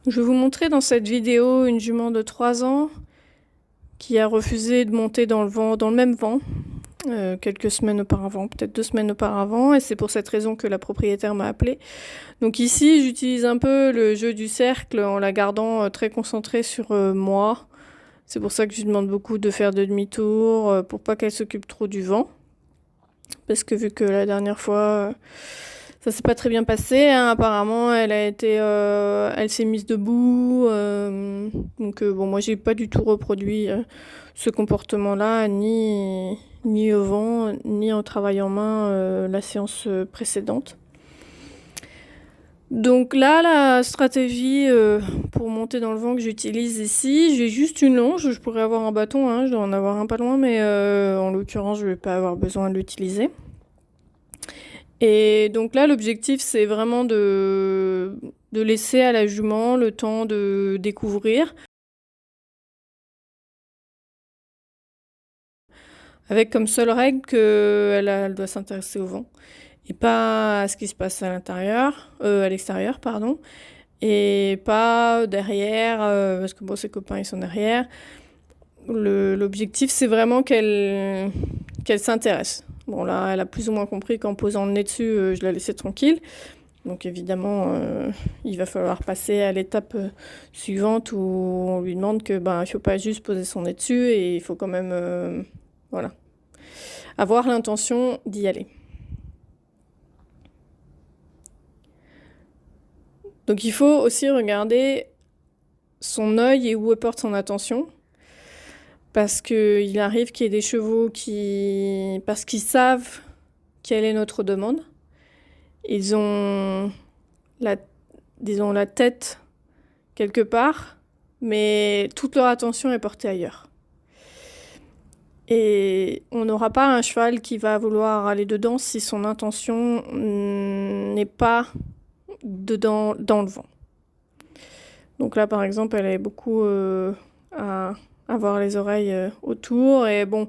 Je vais vous montrer dans cette vidéo une jument de 3 ans qui a refusé de monter dans le même vent quelques semaines auparavant, peut-être 2 semaines auparavant, et c'est pour cette raison que la propriétaire m'a appelée. Donc ici, j'utilise un peu le jeu du cercle en la gardant très concentrée sur moi. C'est pour ça que je lui demande beaucoup de faire de demi-tour pour pas qu'elle s'occupe trop du vent. Parce que vu que la dernière fois, ça s'est pas très bien passé, hein, apparemment, elle s'est mise debout. Donc bon, moi j'ai pas du tout reproduit ce comportement-là, ni au vent, ni en travail en main la séance précédente. Donc là, la stratégie pour monter dans le vent que j'utilise ici, j'ai juste une longe. Je pourrais avoir un bâton, hein, je dois en avoir un pas loin, mais en l'occurrence, je vais pas avoir besoin de l'utiliser. Et donc là, l'objectif, c'est vraiment de laisser à la jument le temps de découvrir, avec comme seule règle qu'elle doit s'intéresser au vent, et pas à ce qui se passe à l'extérieur, pardon, et pas derrière, parce que bon, ses copains, ils sont derrière. L'objectif, c'est vraiment qu'elle s'intéresse. Bon, là, elle a plus ou moins compris qu'en posant le nez dessus, je la laissais tranquille. Donc évidemment, il va falloir passer à l'étape suivante où on lui demande que il faut pas juste poser son nez dessus et il faut quand même voilà, avoir l'intention d'y aller. Donc il faut aussi regarder son œil et où elle porte son attention. Parce qu'il arrive qu'il y ait des chevaux parce qu'ils savent quelle est notre demande, ils ont disons, la tête quelque part, mais toute leur attention est portée ailleurs. Et on n'aura pas un cheval qui va vouloir aller dedans si son intention n'est pas dedans, dans le vent. Donc là, par exemple, elle avait beaucoup à avoir les oreilles autour, et bon,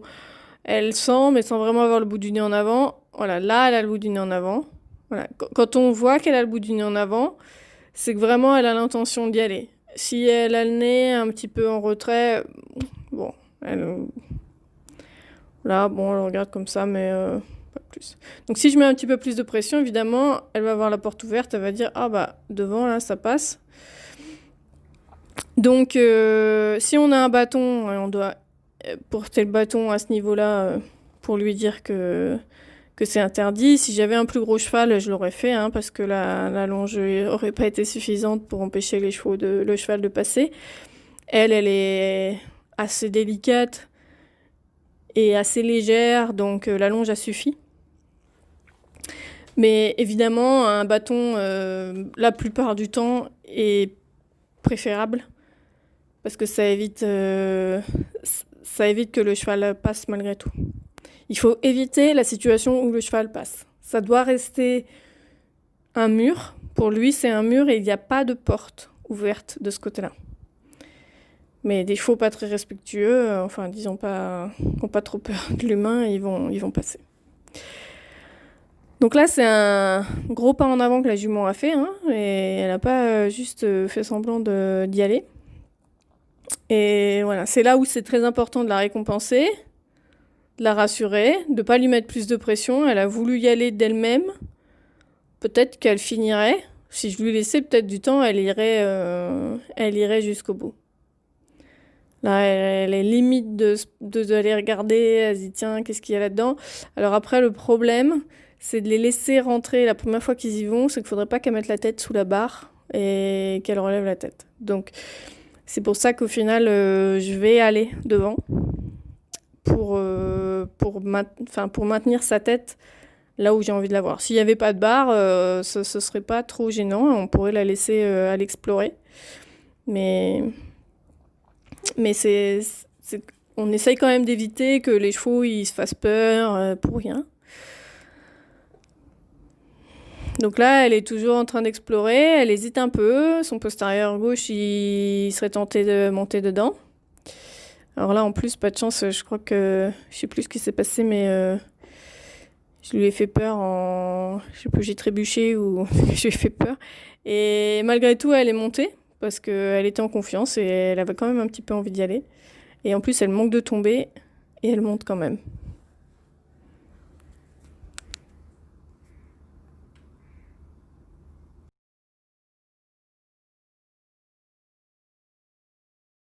elle sent, mais sans vraiment avoir le bout du nez en avant. Voilà, là, elle a le bout du nez en avant. Voilà. Quand on voit qu'elle a le bout du nez en avant, c'est que vraiment, elle a l'intention d'y aller. Si elle a le nez un petit peu en retrait, bon, là, bon, elle regarde comme ça, mais pas plus. Donc si je mets un petit peu plus de pression, évidemment, elle va voir la porte ouverte, elle va dire, ah bah, devant, là, ça passe. Donc, si on a un bâton, on doit porter le bâton à ce niveau-là pour lui dire que c'est interdit. Si j'avais un plus gros cheval, je l'aurais fait, hein, parce que la longe aurait pas été suffisante pour empêcher le cheval de passer. Elle est assez délicate et assez légère, donc la longe a suffi. Mais évidemment, un bâton, la plupart du temps, est préférable, parce que ça évite que le cheval passe malgré tout. Il faut éviter la situation où le cheval passe. Ça doit rester un mur. Pour lui, c'est un mur et il n'y a pas de porte ouverte de ce côté-là. Mais des chevaux pas très respectueux, enfin disons pas, qui n'ont pas trop peur de l'humain, ils vont passer. Donc là, c'est un gros pas en avant que la jument a fait, hein, et elle n'a pas juste fait semblant d'y aller. Et voilà, c'est là où c'est très important de la récompenser, de la rassurer, de ne pas lui mettre plus de pression. Elle a voulu y aller d'elle-même. Peut-être qu'elle finirait. Si je lui laissais peut-être du temps, elle irait jusqu'au bout. Là, elle est limite d'aller regarder. Elle se dit, tiens, qu'est-ce qu'il y a là-dedans? Alors après, le problème, c'est de les laisser rentrer la première fois qu'ils y vont. C'est qu'il ne faudrait pas qu'elle mette la tête sous la barre et qu'elle relève la tête. Donc, c'est pour ça qu'au final, je vais aller devant pour maintenir sa tête là où j'ai envie de la voir. S'il n'y avait pas de barre, ce serait pas trop gênant. On pourrait la laisser aller explorer. Mais on essaye quand même d'éviter que les chevaux ils se fassent peur pour rien. Donc là, elle est toujours en train d'explorer. Elle hésite un peu. Son postérieur gauche, il serait tenté de monter dedans. Alors là, en plus, pas de chance. Je crois que je sais plus ce qui s'est passé, mais je lui ai fait peur je sais plus, j'ai trébuché ou je lui ai fait peur. Et malgré tout, elle est montée parce qu'elle était en confiance et elle avait quand même un petit peu envie d'y aller. Et en plus, elle manque de tomber et elle monte quand même.